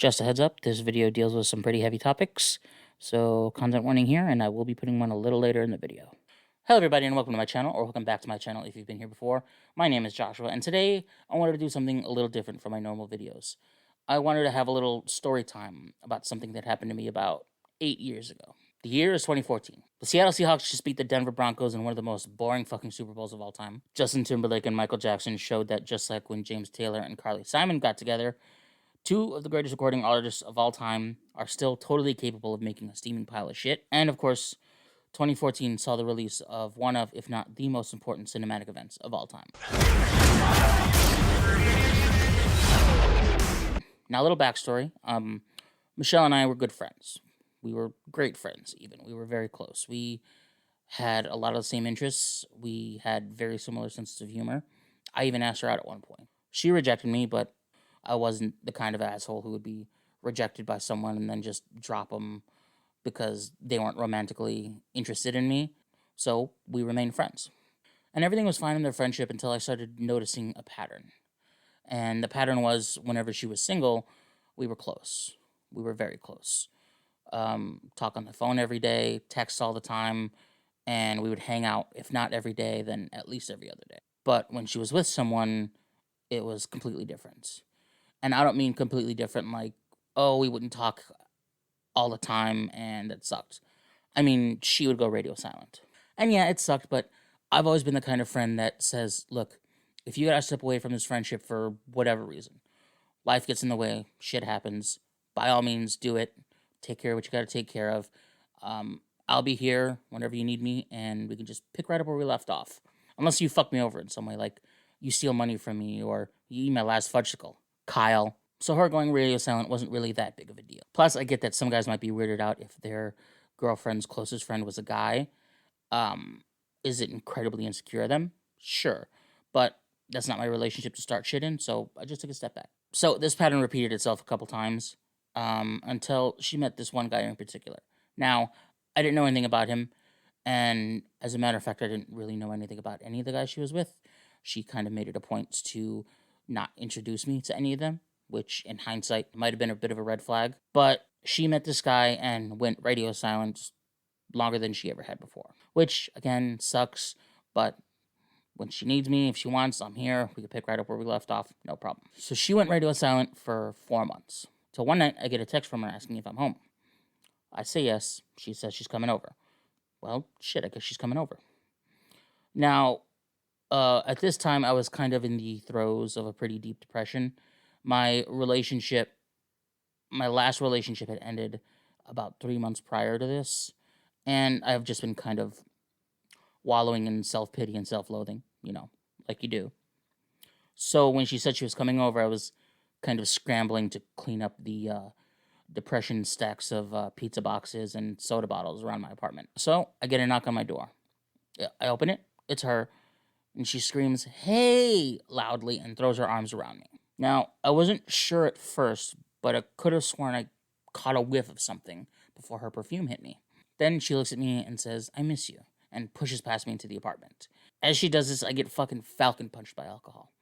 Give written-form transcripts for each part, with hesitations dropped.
Just a heads up, this video deals with some pretty heavy topics, so content warning here, and I will be putting one a little later in the video. Hello everybody and welcome to my channel, or welcome back to my channel if you've been here before. My name is Joshua, and today I wanted to do something a little different from my normal videos. I wanted to have a little story time about something that happened to me about 8 years ago. The year is 2014. The Seattle Seahawks just beat the Denver Broncos in one of the most boring fucking Super Bowls of all time. Justin Timberlake and Michael Jackson showed that just like when James Taylor and Carly Simon got together, two of the greatest recording artists of all time are still totally capable of making a steaming pile of shit. And of course, 2014 saw the release of one of, if not the most important cinematic events of all time. Now, a little backstory. Michelle and I were good friends. We were great friends, even. We were very close. We had a lot of the same interests. We had very similar senses of humor. I even asked her out at one point. She rejected me, but I wasn't the kind of asshole who would be rejected by someone and then just drop them because they weren't romantically interested in me. So we remained friends. And everything was fine in their friendship until I started noticing a pattern. And the pattern was whenever she was single, we were close. We were very close. Talk on the phone every day, text all the time, and we would hang out, if not every day, then at least every other day. But when she was with someone, it was completely different. And I don't mean completely different like, oh, we wouldn't talk all the time and it sucked. I mean, she would go radio silent. And yeah, it sucked, but I've always been the kind of friend that says, look, if you gotta step away from this friendship for whatever reason, life gets in the way, shit happens, by all means, do it. Take care of what you gotta take care of. I'll be here whenever you need me, and we can just pick right up where we left off. Unless you fuck me over in some way, like you steal money from me or you eat my last fudgesicle. Kyle. So her going radio silent wasn't really that big of a deal. Plus, I get that some guys might be weirded out if their girlfriend's closest friend was a guy. Um, is it incredibly insecure of them? Sure. But that's not my relationship to start shit in, so I just took a step back. So this pattern repeated itself a couple times until she met this one guy in particular. Now, I didn't know anything about him, and as a matter of fact, I didn't really know anything about any of the guys she was with. She kind of made it a point to not introduce me to any of them, which in hindsight might have been a bit of a red flag. But she met this guy and went radio silent longer than she ever had before, which again sucks, but when she needs me, if she wants, I'm here. We can pick right up where we left off, no problem. So she went radio silent for 4 months. Till one night, I get a text from her asking if I'm home. I say yes. She says she's coming over. Well, shit, I guess she's coming over. Now, at this time, I was kind of in the throes of a pretty deep depression. My relationship, my last relationship had ended about 3 months prior to this, and I've just been kind of wallowing in self pity and self loathing, like you do. So when she said she was coming over, I was kind of scrambling to clean up the depression stacks of pizza boxes and soda bottles around my apartment. So I get a knock on my door. I open it, it's her, and she screams, "Hey!" loudly and throws her arms around me. Now, I wasn't sure at first, but I could have sworn I caught a whiff of something before her perfume hit me. Then she looks at me and says, "I miss you," and pushes past me into the apartment. As she does this, I get fucking falcon punched by alcohol.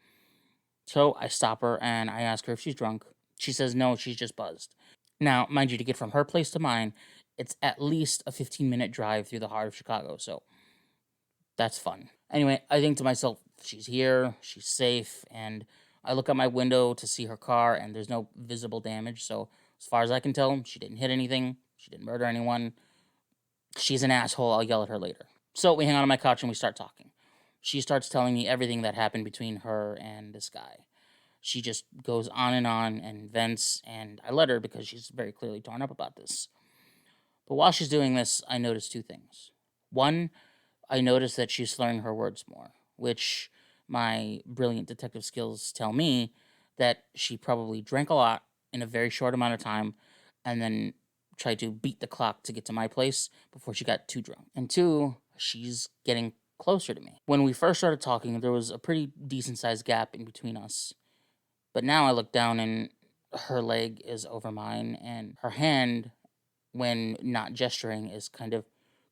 So I stop her and I ask her if she's drunk. She says no, she's just buzzed. Now, mind you, to get from her place to mine, it's at least a 15-minute drive through the heart of Chicago, so that's fun. Anyway, I think to myself, she's here, she's safe, and I look out my window to see her car, and there's no visible damage, so as far as I can tell, she didn't hit anything, she didn't murder anyone. She's an asshole, I'll yell at her later. So we hang out on my couch and we start talking. She starts telling me everything that happened between her and this guy. She just goes on and vents, and I let her because she's very clearly torn up about this. But while she's doing this, I notice two things. One, I notice that she's slurring her words more, which my brilliant detective skills tell me that she probably drank a lot in a very short amount of time and then tried to beat the clock to get to my place before she got too drunk. And two, she's getting closer to me. When we first started talking, there was a pretty decent sized gap in between us. But now I look down and her leg is over mine, and her hand, when not gesturing, is kind of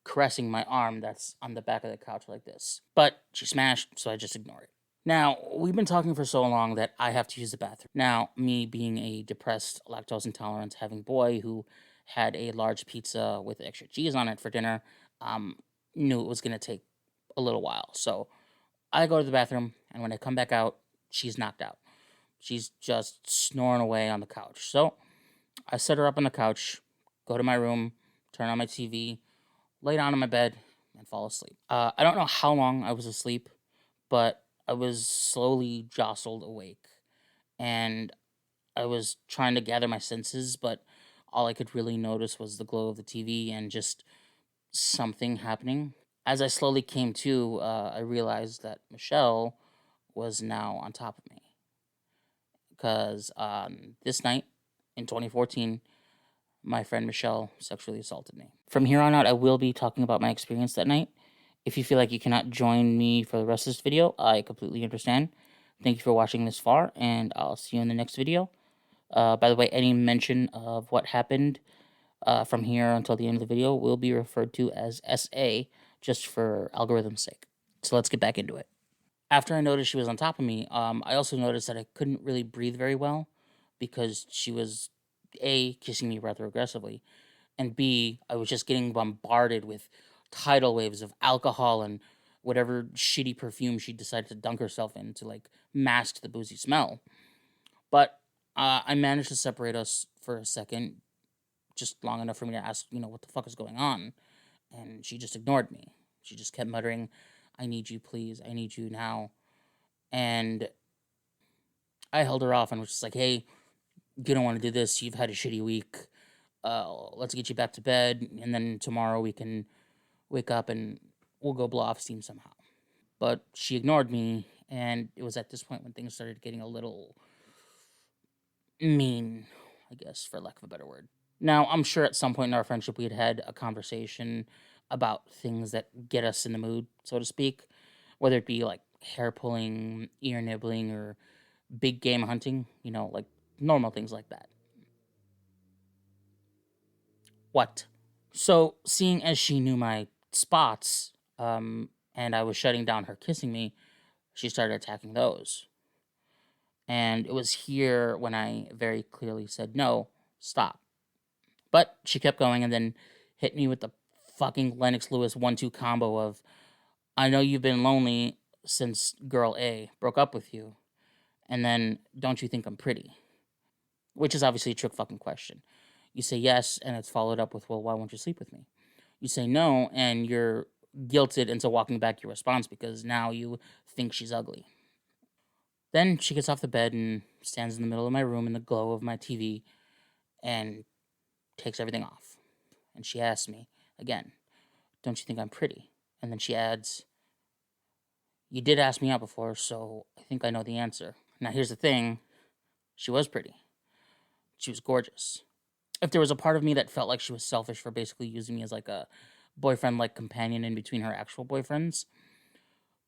caressing my arm that's on the back of the couch like this. But she smashed, so I just ignore it. Now, we've been talking for so long that I have to use the bathroom. Now, me being a depressed, lactose intolerant having boy who had a large pizza with extra cheese on it for dinner, um, knew it was going to take a little while. So I go to the bathroom, and when I come back out, she's knocked out. She's just snoring away on the couch. So I set her up on the couch, go to my room, turn on my TV, lay down on my bed, and fall asleep. I don't know how long I was asleep, but I was slowly jostled awake. And I was trying to gather my senses, but all I could really notice was the glow of the TV and just something happening. As I slowly came to, I realized that Michelle was now on top of me. Because this night in 2014, my friend Michelle sexually assaulted me. From here on out, I will be talking about my experience that night. If you feel like you cannot join me for the rest of this video, I completely understand. Thank you for watching this far, and I'll see you in the next video. By the way, any mention of what happened from here until the end of the video will be referred to as SA, just for algorithm's sake. So let's get back into it. After I noticed she was on top of me, I also noticed that I couldn't really breathe very well because she was A, kissing me rather aggressively, and B, I was just getting bombarded with tidal waves of alcohol and whatever shitty perfume she decided to dunk herself in to like mask the boozy smell. But I managed to separate us for a second, just long enough for me to ask, what the fuck is going on? And she just ignored me. She just kept muttering, I need you, please. I need you now. And I held her off and was just like, hey, you don't want to do this. You've had a shitty week. Let's get you back to bed. And then tomorrow we can wake up and we'll go blow off steam somehow. But she ignored me. And it was at this point when things started getting a little mean, I guess, for lack of a better word. Now, I'm sure at some point in our friendship we had had a conversation about things that get us in the mood, so to speak, whether it be like hair pulling, ear nibbling, or big game hunting, like normal things like that. What? So, seeing as she knew my spots, and I was shutting down her kissing me, she started attacking those. And it was here when I very clearly said, no, stop. But she kept going and then hit me with the fucking Lennox Lewis 1-2 combo of, I know you've been lonely since girl A broke up with you. And then, don't you think I'm pretty? Which is obviously a trick fucking question. You say yes, and it's followed up with, well, why won't you sleep with me? You say no, and you're guilted into walking back your response because now you think she's ugly. Then she gets off the bed and stands in the middle of my room in the glow of my TV and takes everything off. And she asks me again, don't you think I'm pretty? And then she adds, you did ask me out before, so I think I know the answer. Now, here's the thing, she was pretty. She was gorgeous. If there was a part of me that felt like she was selfish for basically using me as like a boyfriend like companion in between her actual boyfriends,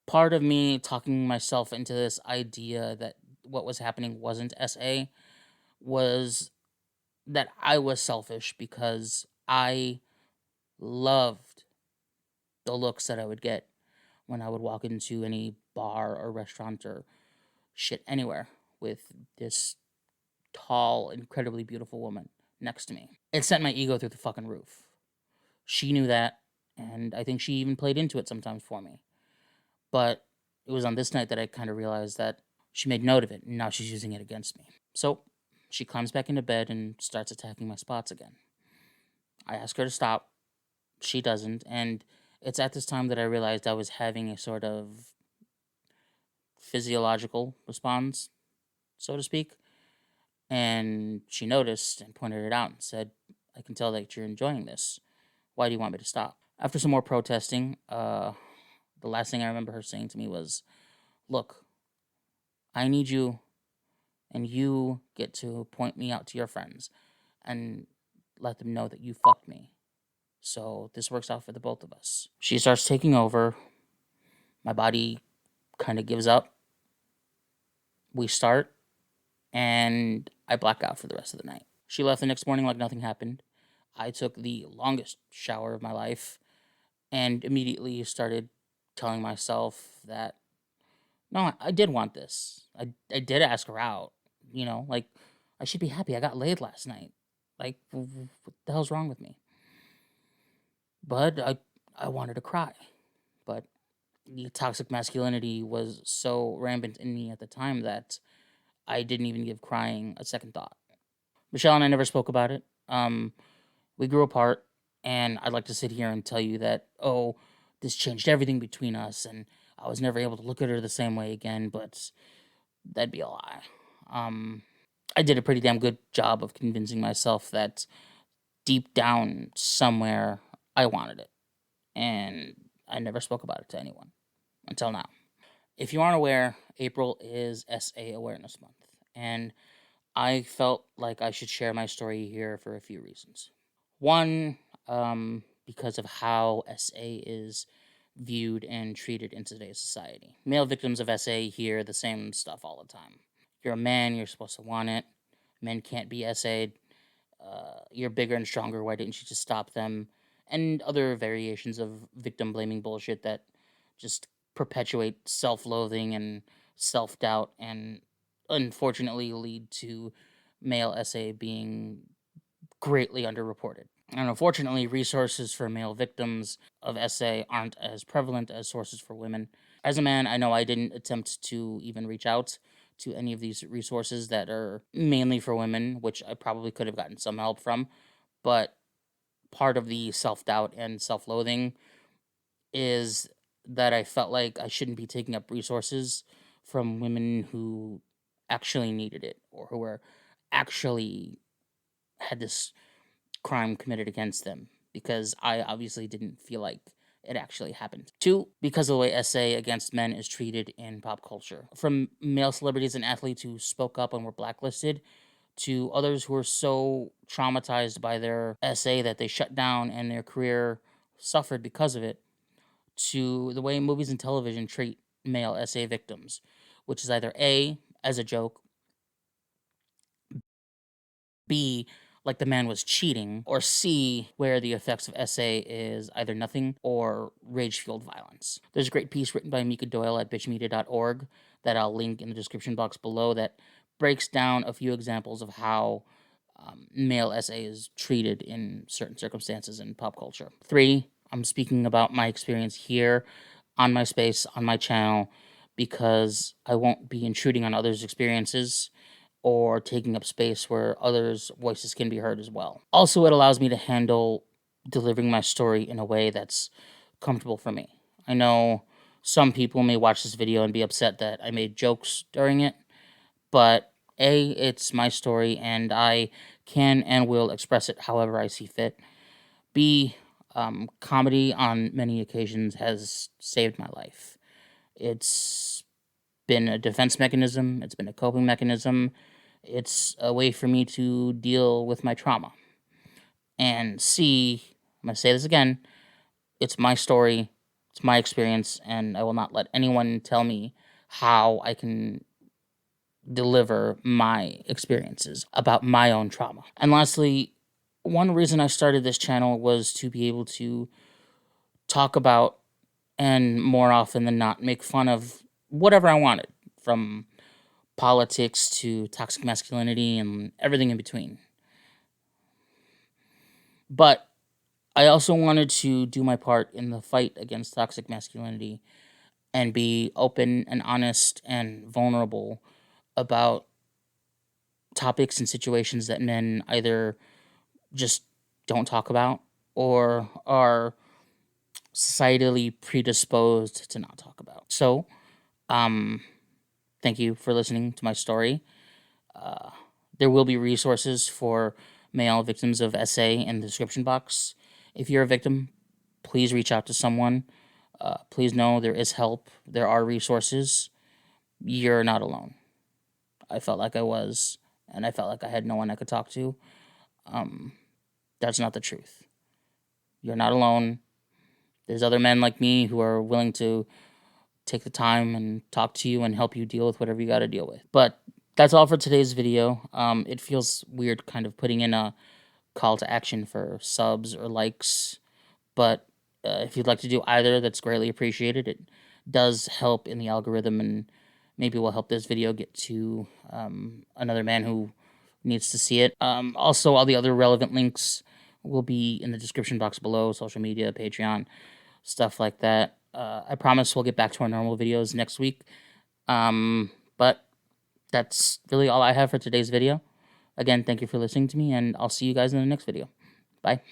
part of me talking myself into this idea that what was happening wasn't SA was that I was selfish because I loved the looks that I would get when I would walk into any bar or restaurant or shit anywhere with this tall, incredibly beautiful woman next to me. It sent my ego through the fucking roof. She knew that, and I think she even played into it sometimes for me. But it was on this night that I kind of realized that she made note of it, and now she's using it against me. So she climbs back into bed and starts attacking my spots again. I ask her to stop. She doesn't, and it's at this time that I realized I was having a sort of physiological response, so to speak. And she noticed and pointed it out and said, I can tell that you're enjoying this. Why do you want me to stop? After some more protesting, the last thing I remember her saying to me was, look, I need you, and you get to point me out to your friends and let them know that you fucked me. So this works out for the both of us. She starts taking over. My body kind of gives up. We start, and I black out for the rest of the night. She left the next morning like nothing happened. I took the longest shower of my life and immediately started telling myself that No, I did want this. I did ask her out. Like, I should be happy. I got laid last night. Like, what the hell's wrong with me? But I wanted to cry. But the toxic masculinity was so rampant in me at the time that I didn't even give crying a second thought. Michelle and I never spoke about it. We grew apart, and I'd like to sit here and tell you that, oh, this changed everything between us, and I was never able to look at her the same way again, but that'd be a lie. Um, I did a pretty damn good job of convincing myself that deep down somewhere I wanted it, and I never spoke about it to anyone until now. If you aren't aware, April is SA Awareness Month, and I felt like I should share my story here for a few reasons. One, because of how SA is viewed and treated in today's society. Male victims of SA hear the same stuff all the time. You're a man, you're supposed to want it. Men can't be SA'd. You're bigger and stronger, why didn't you just stop them? And other variations of victim blaming bullshit that just perpetuate self loathing and self doubt and unfortunately lead to male SA being greatly underreported. And unfortunately, resources for male victims of SA aren't as prevalent as sources for women. As a man, I know I didn't attempt to even reach out to any of these resources that are mainly for women, which I probably could have gotten some help from. But part of the self doubt and self loathing is that I felt like I shouldn't be taking up resources from women who actually needed it or who were actually had this crime committed against them because I obviously didn't feel like it actually happened. Two, because of the way SA against men is treated in pop culture. From male celebrities and athletes who spoke up and were blacklisted to others who were so traumatized by their SA that they shut down and their career suffered because of it, to the way movies and television treat male SA victims, which is either A, as a joke, B, like the man was cheating, or C, where the effects of SA is either nothing or rage fueled violence. There's a great piece written by Mika Doyle at bitchmedia.org that I'll link in the description box below that breaks down a few examples of how male SA is treated in certain circumstances in pop culture. Three, I'm speaking about my experience here on my space, on my channel, because I won't be intruding on others' experiences or taking up space where others' voices can be heard as well. Also, it allows me to handle delivering my story in a way that's comfortable for me. I know some people may watch this video and be upset that I made jokes during it, but A, it's my story and I can and will express it however I see fit. B, comedy on many occasions has saved my life. It's been a defense mechanism, it's been a coping mechanism, it's a way for me to deal with my trauma. And C, I'm going to say this again, it's my story, it's my experience, and I will not let anyone tell me how I can deliver my experiences about my own trauma. And lastly, one reason I started this channel was to be able to talk about and more often than not make fun of whatever I wanted, from politics to toxic masculinity and everything in between. But I also wanted to do my part in the fight against toxic masculinity and be open and honest and vulnerable about topics and situations that men either just don't talk about or are societally predisposed to not talk about. So, um, thank you for listening to my story. Uh, there will be resources for male victims of SA in the description box. If you're a victim, please reach out to someone. Please know there is help. There are resources. You're not alone. I felt like I was, and I felt like I had no one I could talk to. Um, that's not the truth. You're not alone. There's other men like me who are willing to take the time and talk to you and help you deal with whatever you got to deal with. But that's all for today's video. It feels weird kind of putting in a call to action for subs or likes, but if you'd like to do either, that's greatly appreciated. It does help in the algorithm and Maybe we'll help this video get to another man who needs to see it. Also, all the other relevant links will be in the description box below, social media, Patreon, stuff like that. I promise we'll get back to our normal videos next week. But that's really all I have for today's video. Again, thank you for listening to me, and I'll see you guys in the next video. Bye.